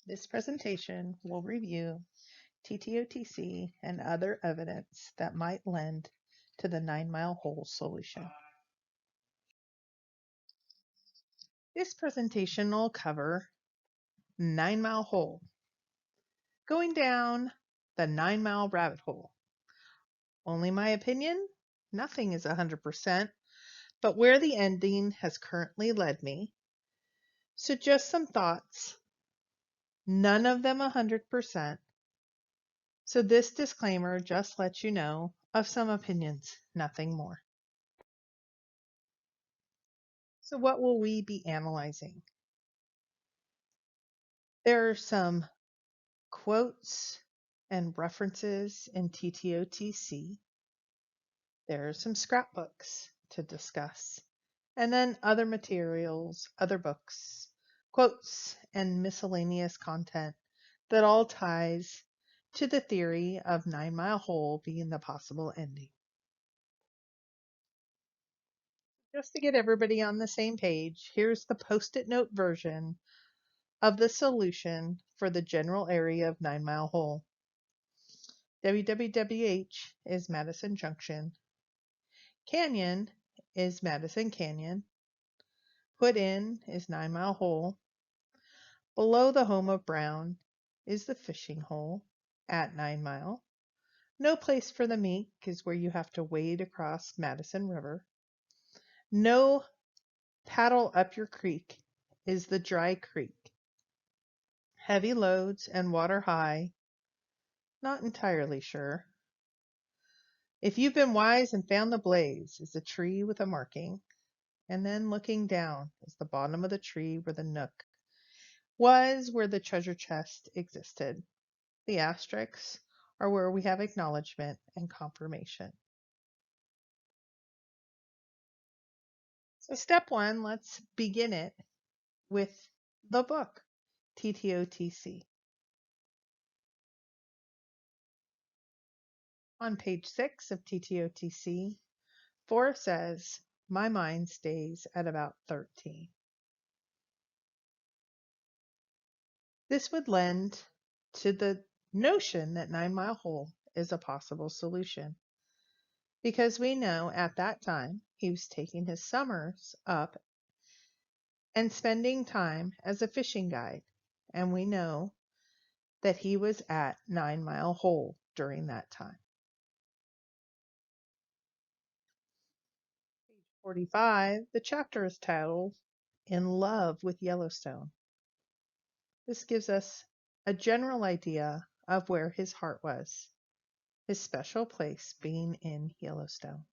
This presentation will review TTOTC and other evidence that might lend to the 9-mile hole solution. This presentation will cover 9-mile hole, going down the 9-mile rabbit hole. Only my opinion, nothing is 100%, but where the ending has currently led me. So just some thoughts, none of them 100%. So this disclaimer just lets you know of some opinions, nothing more. So what will we be analyzing? There are some quotes and references in TTOTC. There are some scrapbooks to discuss, and then other materials, other books, quotes, and miscellaneous content that all ties to the theory of 9-mile hole being the possible ending. Just to get everybody on the same page, here's the post-it note version of the solution for the general area of 9-mile hole. WWWH is Madison Junction. Canyon is Madison Canyon. Put in is 9-mile hole. Below the home of Brown is the fishing hole at 9-mile. No place for the meek is where you have to wade across Madison River. No paddle up your creek is the dry creek. Heavy loads and water high, not entirely sure. If you've been wise and found the blaze is a tree with a marking, and then looking down is the bottom of the tree where the nook was where the treasure chest existed. The asterisks are where we have acknowledgement and confirmation. So step one, let's begin it with the book, TTOTC. On page 6 of TTOTC, Forrest says, my mind stays at about 13. This would lend to the notion that 9-mile hole is a possible solution, because we know at that time he was taking his summers up and spending time as a fishing guide, and we know that he was at 9-mile hole during that time. Page 45, the chapter is titled In Love with Yellowstone. This gives us a general idea of where his heart was, his special place being in Yellowstone.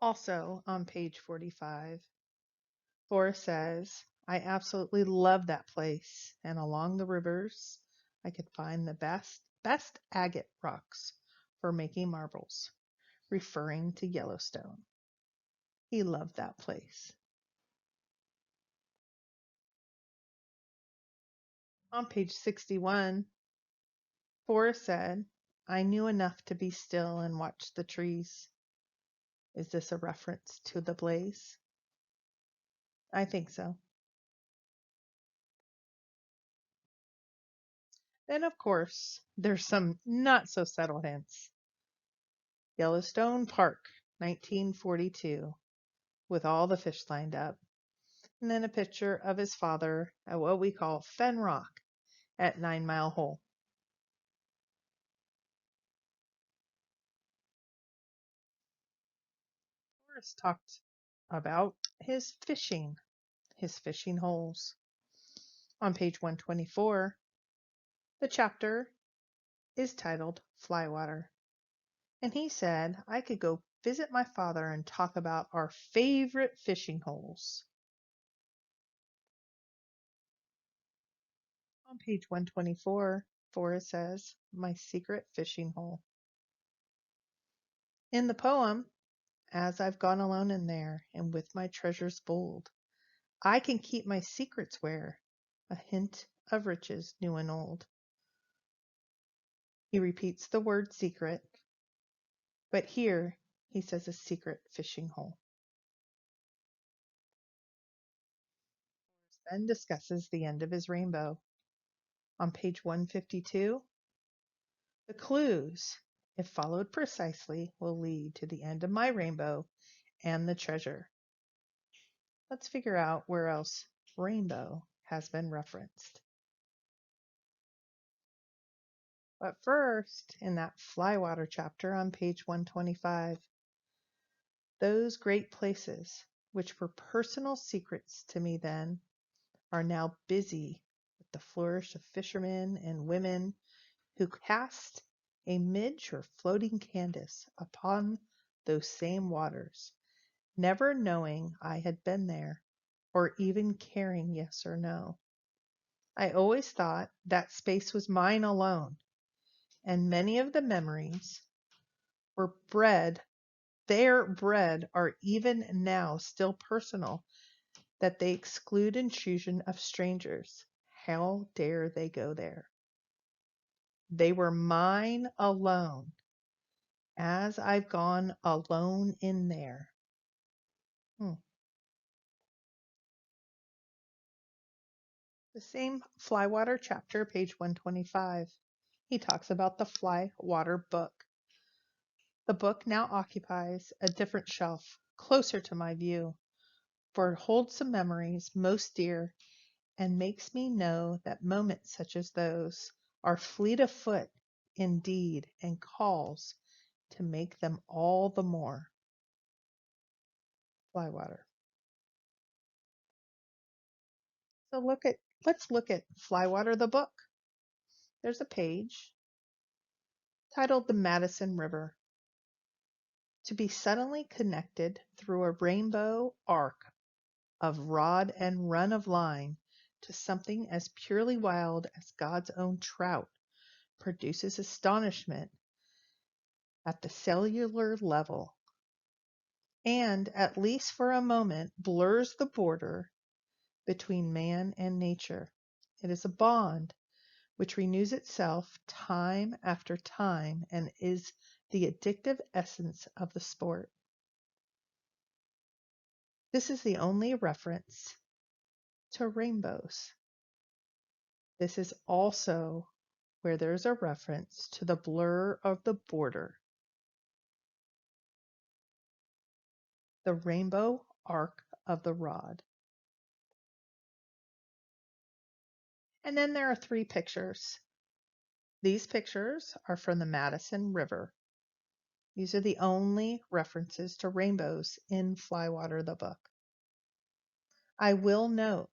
Also on page 45, Forrest says, I absolutely love that place, and along the rivers I could find the best agate rocks for making marbles, referring to Yellowstone. He loved that place. On page 61, Forrest said, I knew enough to be still and watch the trees. Is this a reference to the blaze? I think so. Then, of course, there's some not so subtle hints. Yellowstone Park, 1942, with all the fish lined up. And then a picture of his father at what we call Fenn Rock at 9-mile hole. Forrest talked about his fishing holes. On page 124, the chapter is titled Flywater. And he said I could go visit my father and talk about our favorite fishing holes. On page 124, Forrest says, my secret fishing hole. In the poem, as I've gone alone in there and with my treasures bold, I can keep my secrets where a hint of riches new and old. He repeats the word secret, but here he says a secret fishing hole. Fenn discusses the end of his rainbow. On page 152, the clues, if followed precisely, will lead to the end of my rainbow and the treasure. Let's figure out where else rainbow has been referenced. But first, in that Flywater chapter on page 125, those great places, which were personal secrets to me then, are now busy with the flourish of fishermen and women who cast a midge or floating canvas upon those same waters, never knowing I had been there, or even caring yes or no. I always thought that space was mine alone, and many of the memories were bred are even now still personal, that they exclude intrusion of strangers. How dare they go there? They were mine alone, as I've gone alone in there. The same Flywater chapter, page 125. He talks about the Flywater book. The book now occupies a different shelf, closer to my view, for it holds some memories most dear and makes me know that moments such as those are fleet of foot indeed and calls to make them all the more. Flywater. So let's look at Flywater the book. There's a page titled The Madison River. To be suddenly connected through a rainbow arc of rod and run of line to something as purely wild as God's own trout produces astonishment at the cellular level, and, at least for a moment, blurs the border between man and nature. It is a bond which renews itself time after time and is the addictive essence of the sport. This is the only reference to rainbows. This is also where there's a reference to the blur of the border. The rainbow arc of the rod. And then there are 3 pictures. These pictures are from the Madison River. These are the only references to rainbows in Flywater the book. I will note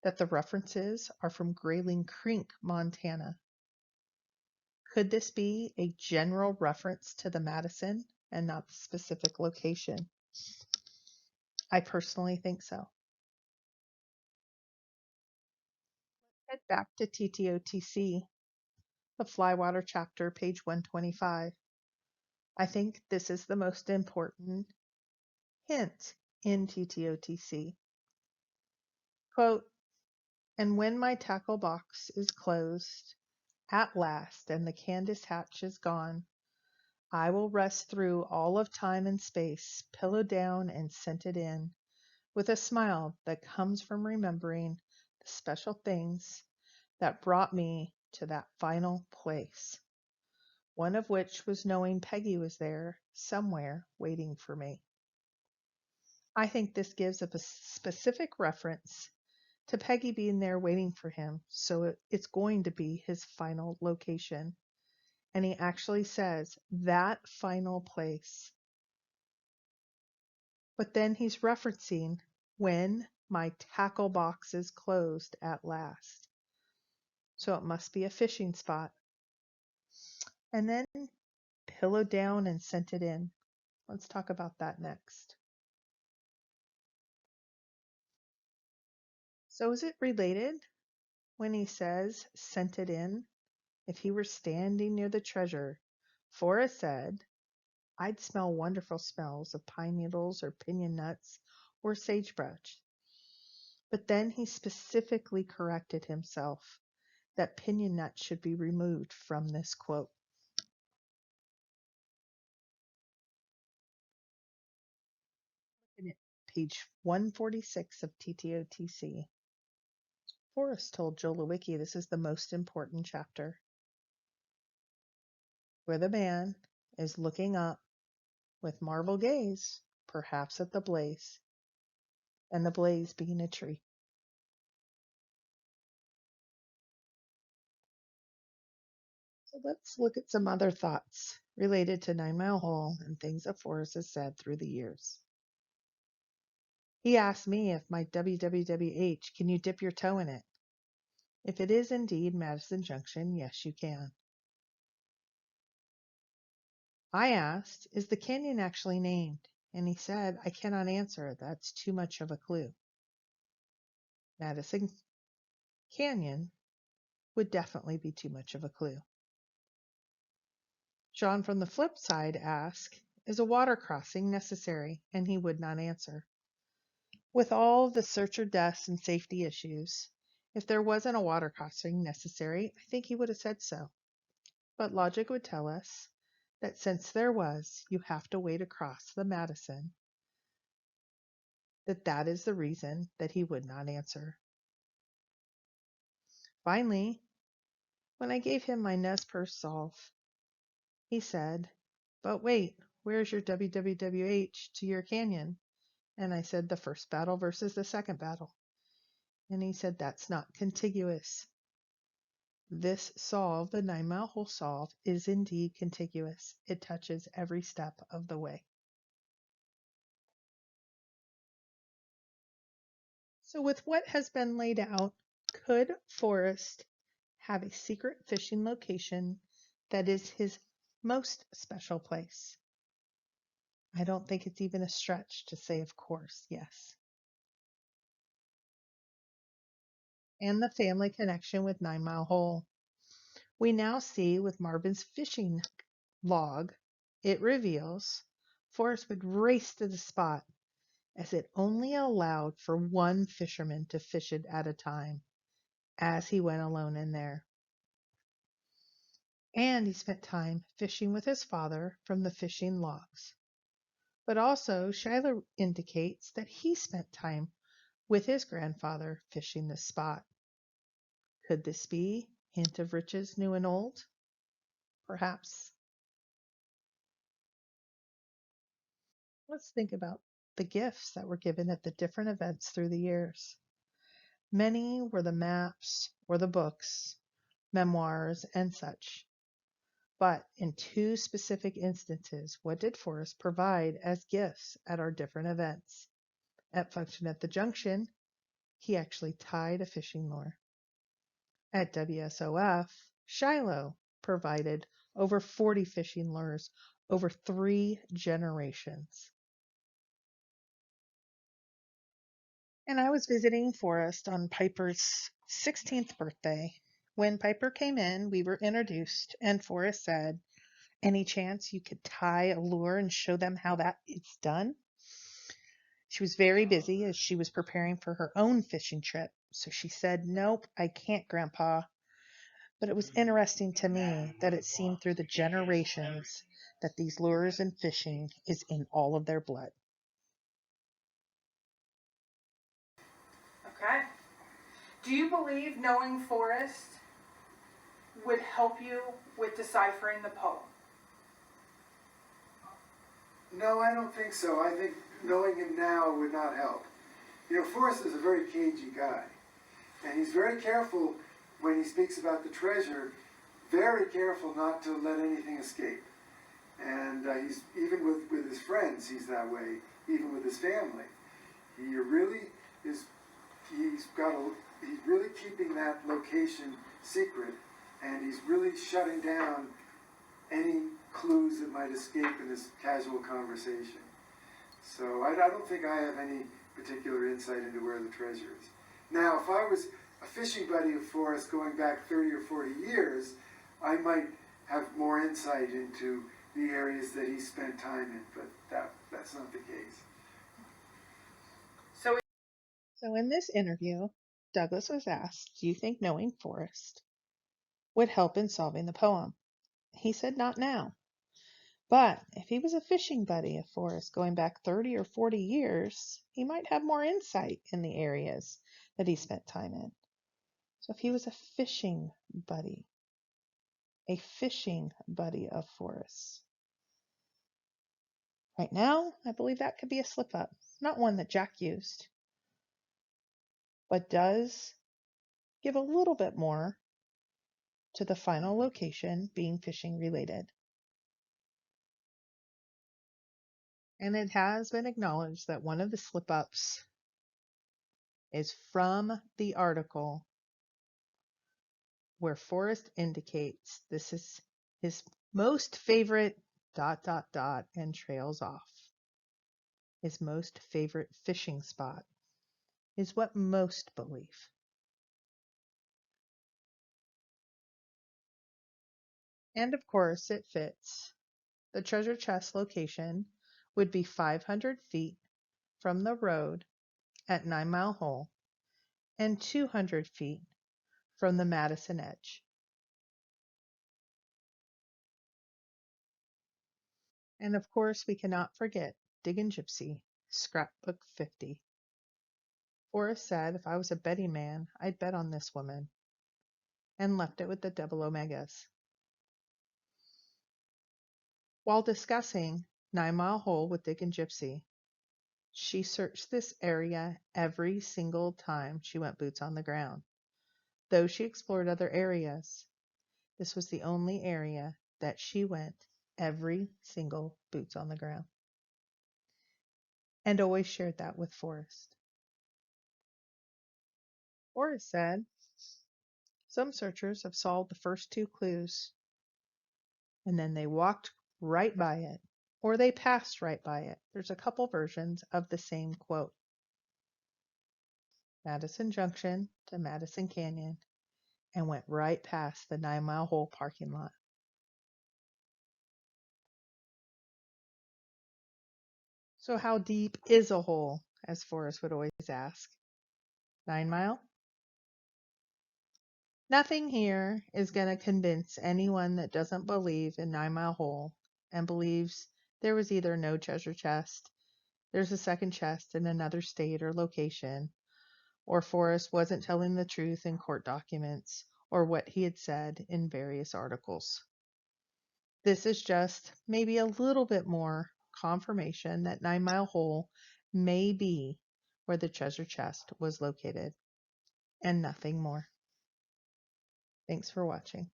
that the references are from Grayling Creek, Montana. Could this be a general reference to the Madison and not the specific location? I personally think so. Head back to TTOTC, the Flywater chapter, page 125. I think this is the most important hint in TTOTC. Quote, and when my tackle box is closed, at last, and the canvas hatch is gone, I will rest through all of time and space, pillowed down and scented in, with a smile that comes from remembering the special things that brought me to that final place, one of which was knowing Peggy was there somewhere waiting for me. I think this gives a specific reference to Peggy being there waiting for him, so it's going to be his final location. And he actually says, that final place. But then he's referencing when my tackle box is closed at last. So it must be a fishing spot. And then pillowed down and scented in. Let's talk about that next. So is it related when he says scented in? If he were standing near the treasure, Forrest said, I'd smell wonderful smells of pine needles or pinon nuts or sagebrush. But then he specifically corrected himself that pinon nuts should be removed from this quote. Page 146 of TTOTC. Forrest told Jolowicki this is the most important chapter, where the man is looking up with marble gaze, perhaps at the blaze, and the blaze being a tree. So let's look at some other thoughts related to 9 Mile Hole and things that Forrest has said through the years. He asked me if my WWWH, can you dip your toe in it? If it is indeed Madison Junction, yes, you can. I asked, is the canyon actually named? And he said, I cannot answer. That's too much of a clue. Madison Canyon would definitely be too much of a clue. John from the flip side asked, is a water crossing necessary? And he would not answer. With all the searcher deaths and safety issues, if there wasn't a water crossing necessary, I think he would have said so. But logic would tell us that since there was, you have to wade across the Madison, that is the reason that he would not answer. Finally, when I gave him my Nez Perce solve, he said, but wait, where's your WWWH to your canyon? And I said, the first battle versus the second battle. And he said, that's not contiguous. This solve, the 9 Mile Hole solve, is indeed contiguous. It touches every step of the way. So with what has been laid out, could Forrest have a secret fishing location that is his most special place? I don't think it's even a stretch to say, of course, yes. And the family connection with 9 Mile Hole. We now see with Marvin's fishing log, it reveals Forrest would race to the spot as it only allowed for one fisherman to fish it at a time, as he went alone in there. And he spent time fishing with his father from the fishing logs. But also, Shiloh indicates that he spent time with his grandfather fishing this spot. Could this be hint of riches new and old? Perhaps. Let's think about the gifts that were given at the different events through the years. Many were the maps or the books, memoirs, and such. But in two specific instances, what did Forrest provide as gifts at our different events? At Function at the Junction, he actually tied a fishing lure. At WSOF, Shiloh provided over 40 fishing lures over 3 generations. And I was visiting Forrest on Piper's 16th birthday. When Piper came in, we were introduced, and Forrest said, any chance you could tie a lure and show them how that is done? She was very busy as she was preparing for her own fishing trip, so she said, nope, I can't, Grandpa. But it was interesting to me that it seemed through the generations that these lures and fishing is in all of their blood. Okay. Do you believe knowing Forrest would help you with deciphering the poem? No, I don't think so. I think knowing him now would not help. You know, Forrest is a very cagey guy, and he's very careful when he speaks about the treasure, very careful not to let anything escape. And he's even with his friends, he's that way, even with his family. He really is, he's really keeping that location secret, and he's really shutting down any clues that might escape in this casual conversation. So I don't think I have any particular insight into where the treasure is. Now, if I was a fishing buddy of Forrest going back 30 or 40 years, I might have more insight into the areas that he spent time in, but that's not the case. So in this interview, Douglas was asked, do you think knowing Forrest would help in solving the poem? He said not now. But if he was a fishing buddy of Forrest going back 30 or 40 years, he might have more insight in the areas that he spent time in. So if he was a fishing buddy of Forrest's. Right now, I believe that could be a slip up. Not one that Jack used, but does give a little bit more to the final location being fishing related. And it has been acknowledged that one of the slip ups is from the article where Forrest indicates this is his most favorite ... and trails off. His most favorite fishing spot is what most believe. And of course, it fits. The treasure chest location would be 500 feet from the road at 9 Mile Hole and 200 feet from the Madison edge. And of course, we cannot forget Diggin Gypsy, Scrapbook 50. Forrest said, if I was a betting man, I'd bet on this woman, and left it with the double omegas. While discussing 9 Mile Hole with Diggin Gypsy, she searched this area every single time she went boots on the ground. Though she explored other areas, this was the only area that she went every single boots on the ground. And always shared that with Forrest. Forrest said, some searchers have solved the first 2 clues, and then they walked right by it, or they passed right by it. There's a couple versions of the same quote. Madison Junction to Madison Canyon, and went right past the 9 Mile Hole parking lot. So how deep is a hole, as Forrest would always ask? 9 mile? Nothing here is going to convince anyone that doesn't believe in 9 Mile Hole and believes there was either no treasure chest, there's a second chest in another state or location, or Forrest wasn't telling the truth in court documents or what he had said in various articles. This is just maybe a little bit more confirmation that 9 Mile Hole may be where the treasure chest was located, and nothing more. Thanks for watching.